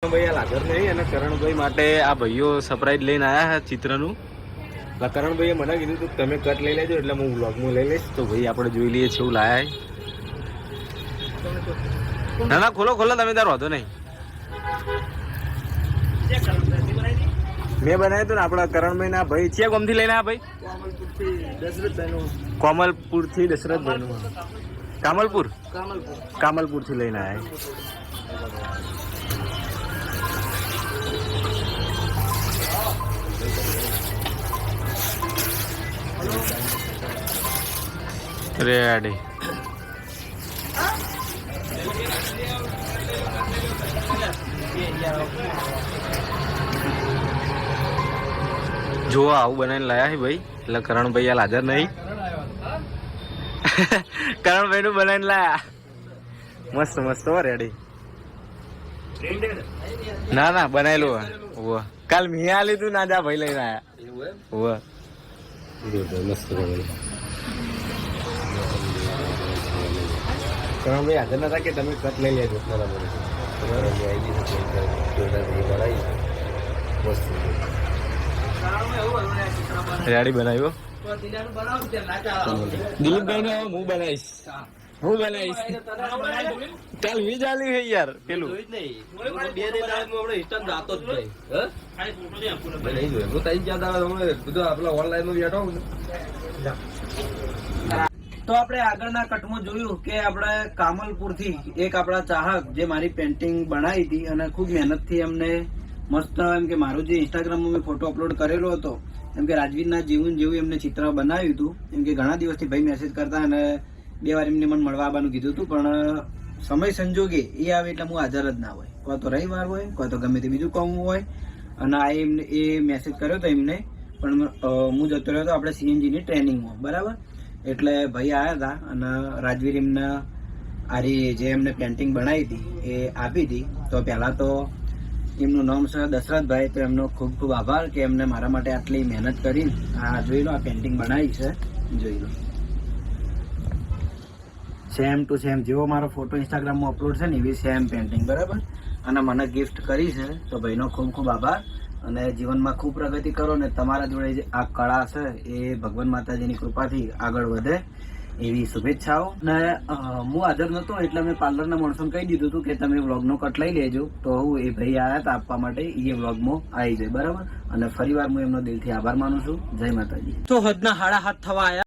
ભાઈ હાજર નહીં અને કરણભાઈ માટે આ ભાઈઓ સરપ્રાઈઝ લઈને આવ્યા છે ચિત્રનું. કરણભાઈએ મને કીધું તું તમે કટ લઈ લેજો એટલે હું વ્લોગમાં લઈ લઈશ. તો ભાઈ આપણે જોઈ લઈએ છે એવું લાયા. ના ના ખોલો ખોલો તમે તાર વાંધો નહીં. મેં બનાવ્યું હતું ને આપણા કરણભાઈ ના ભાઈ છે કોમથી લઈને આવ્યા ભાઈ? કોમલપુર થી દશરથભાઈ નું. કામલપુર થી લઈને આવ્યા. રેડી જો આવું બનાવીને લાયા છે ભાઈ. એટલે કરણભાઈ હાલ હાજર નહીં. કરણભાઈ નું બનાવીને લાયા. મસ્ત મસ્ત હો રેડી. ના ના બનાવેલું કાલ મિયા લીધું ના જા ભાઈ લઈને આયા. મસ્ત કરણભાઈ હાજર નતા કે તમે કટ લઈ લેજો. રેડી બનાવ્યો દિલીપભાઈ ને હું બનાવીશ. ચાલ વીજ આલી છે યાર પેલું તો આપણે આગળના કટમાં જોયું કે આપણે કામલપુર થી એક આપણા ચાહક જે મારી પેન્ટિંગ બનાવી હતી અને ખૂબ મહેનત થી એમને મસ્ત એમ કે મારું જે ઇન્સ્ટાગ્રામમાં મેં ફોટો અપલોડ કરેલો હતો એમ કે રાજવીરના જીવન જેવું એમને ચિત્ર બનાવ્યું હતું. એમ કે ઘણા દિવસથી ભાઈ મેસેજ કરતા અને 2 વાર એમને મને મળવા આવવાનું કીધું હતું પણ સમય સંજોગે એ આવે એટલે હું હાજર જ ના હોય. કોઈ તો રવિવાર હોય કોઈ તો ગમે તે બીજું કામ હોય. અને આ એમને એ મેસેજ કર્યો હતો એમને પણ હું જતો રહ્યો હતો આપણે સીએનજીની ટ્રેનિંગમાં બરાબર. એટલે ભાઈ આવ્યા હતા અને રાજવીર એમને આરી જે એમને પેન્ટિંગ બનાવી હતી એ આપી હતી. તો પહેલાં તો એમનું નામ છે દશરથભાઈ. તો એમનો ખૂબ ખૂબ આભાર કે એમને મારા માટે આટલી મહેનત કરીને આ જોઈ લો આ પેન્ટિંગ બનાવી છે. જોઈ લો સેમ ટુ સેમ જેવો મારો ફોટો ઇન્સ્ટાગ્રામમાં અપલોડ છે ને એવી સેમ પેન્ટિંગ બરાબર. અને મને ગિફ્ટ કરી છે તો ભાઈનો ખૂબ ખૂબ આભાર. અને જીવનમાં ખૂબ પ્રગતિ કરો ને તમારા જોડે જે આ કળા છે એ ભગવાન માતાજીની કૃપાથી આગળ વધે એવી શુભેચ્છાઓ. ને હું હાજર નહોતો એટલે મેં પાર્લરના માણસોને કહી દીધું હતું કે તમે વ્લોગનો કટ લઈ લેજો. તો હું એ ભાઈ આવ્યા હતા આપવા માટે એ વ્લોગમાં આવી જાય બરાબર. અને ફરીવાર હું એમનો દિલથી આભાર માનું છું. જય માતાજી. તો હદના 7:30 થવા આવ્યા.